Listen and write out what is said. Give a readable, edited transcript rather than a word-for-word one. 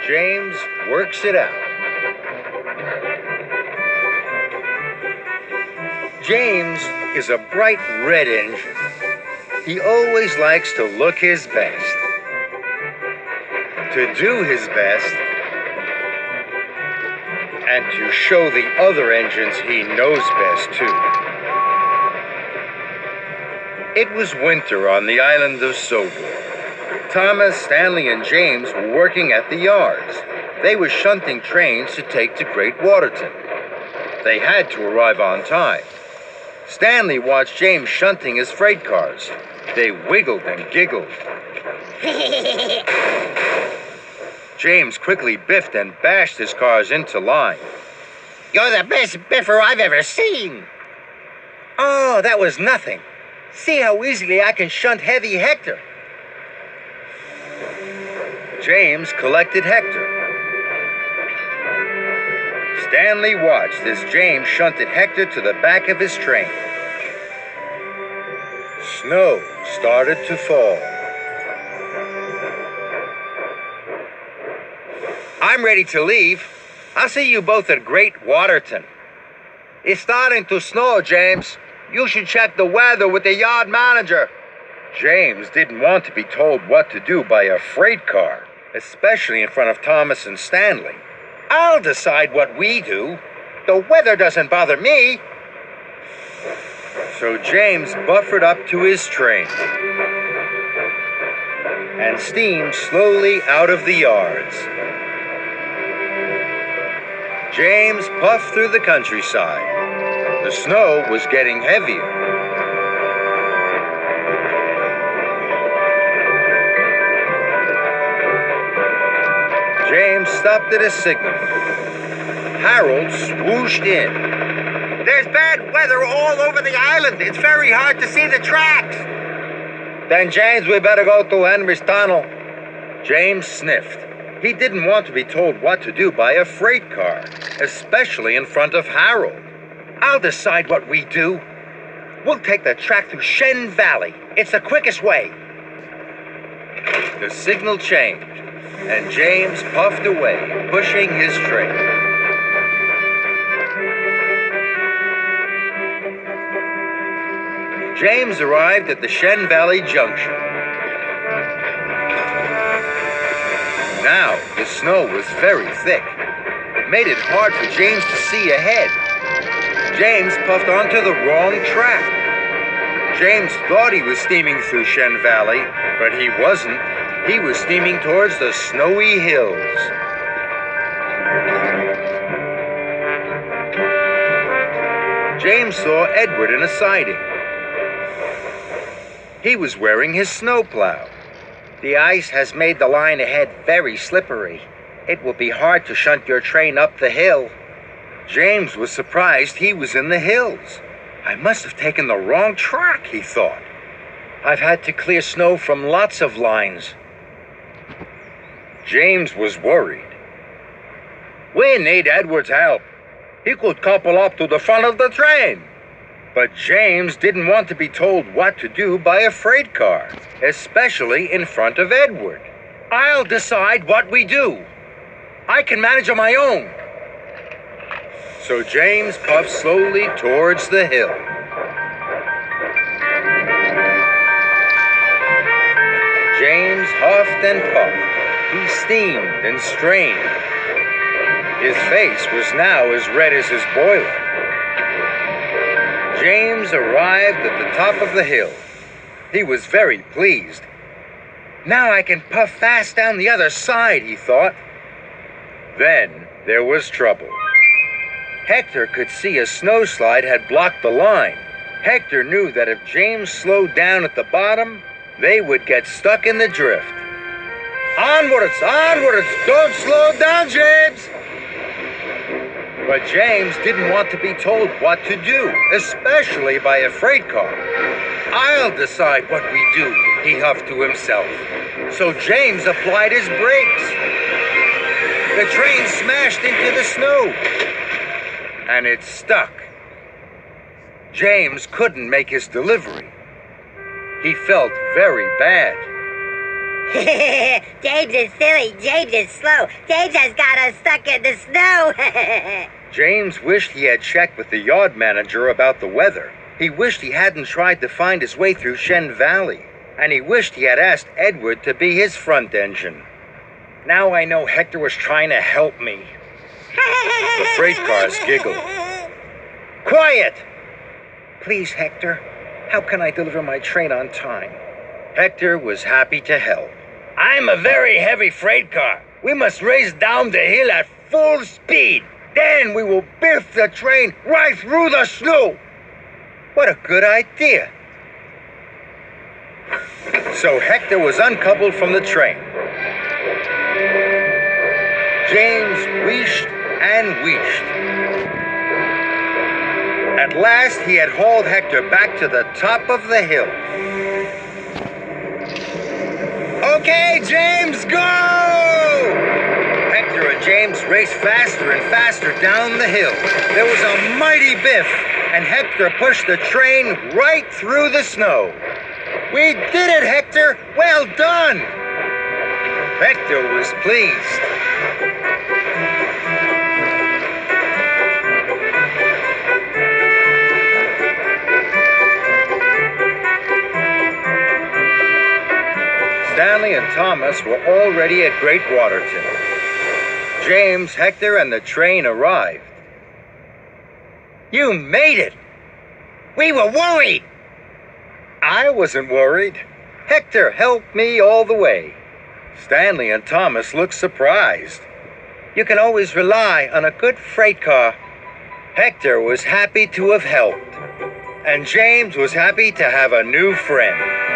James works it out. James is a bright red engine. He always likes to look his best, to do his best, and to show the other engines he knows best too. It was winter on the island of Sobor. Thomas, Stanley, and James were working at the yards. They were shunting trains to take to Great Waterton. They had to arrive on time. Stanley watched James shunting his freight cars. They wiggled and giggled. James quickly biffed and bashed his cars into line. You're the best biffer I've ever seen. Oh, that was nothing. See how easily I can shunt heavy Hector. James collected Hector. Stanley watched as James shunted Hector to the back of his train. Snow started to fall. I'm ready to leave. I'll see you both at Great Waterton. It's starting to snow, James. You should check the weather with the yard manager. James didn't want to be told what to do by a freight car, especially in front of Thomas and Stanley. I'll decide what we do. The weather doesn't bother me. So James buffered up to his train and steamed slowly out of the yards. James puffed through the countryside. The snow was getting heavier. James stopped at a signal. Harold swooshed in. There's bad weather all over the island. It's very hard to see the tracks. Then, James, we better go to Henry's tunnel. James sniffed. He didn't want to be told what to do by a freight car, especially in front of Harold. I'll decide what we do. We'll take the track through Shen Valley. It's the quickest way. The signal changed, and James puffed away, pushing his train. James arrived at the Shen Valley Junction. Now, the snow was very thick. It made it hard for James to see ahead. James puffed onto the wrong track. James thought he was steaming through Shen Valley, but he wasn't. He was steaming towards the snowy hills. James saw Edward in a siding. He was wearing his snowplow. The ice has made the line ahead very slippery. It will be hard to shunt your train up the hill. James was surprised he was in the hills. I must have taken the wrong track, he thought. I've had to clear snow from lots of lines. James was worried. We need Edward's help. He could couple up to the front of the train. But James didn't want to be told what to do by a freight car, especially in front of Edward. I'll decide what we do. I can manage on my own. So James puffed slowly towards the hill. James huffed and puffed. He steamed and strained. His face was now as red as his boiler. James arrived at the top of the hill. He was very pleased. Now I can puff fast down the other side, he thought. Then there was trouble. Hector could see a snowslide had blocked the line. Hector knew that if James slowed down at the bottom, they would get stuck in the drift. Onwards, onwards! Don't slow down, James! But James didn't want to be told what to do, especially by a freight car. I'll decide what we do, he huffed to himself. So James applied his brakes. The train smashed into the snow, and it stuck. James couldn't make his delivery. He felt very bad. James is silly. James is slow. James has got us stuck in the snow. James wished he had checked with the yard manager about the weather. He wished he hadn't tried to find his way through Shen Valley. And he wished he had asked Edward to be his front engine. Now I know Hector was trying to help me. The freight cars giggled. Quiet! Please, Hector, how can I deliver my train on time? Hector was happy to help. I'm a very heavy freight car. We must race down the hill at full speed. Then we will biff the train right through the snow. What a good idea. So Hector was uncoupled from the train. James wished and wished. At last he had hauled Hector back to the top of the hill. Okay, James, go! Hector and James raced faster and faster down the hill. There was a mighty biff, and Hector pushed the train right through the snow. We did it, Hector! Well done! Hector was pleased. Stanley and Thomas were already at Great Waterton. James, Hector, and the train arrived. You made it! We were worried! I wasn't worried. Hector helped me all the way. Stanley and Thomas looked surprised. You can always rely on a good freight car. Hector was happy to have helped, and James was happy to have a new friend.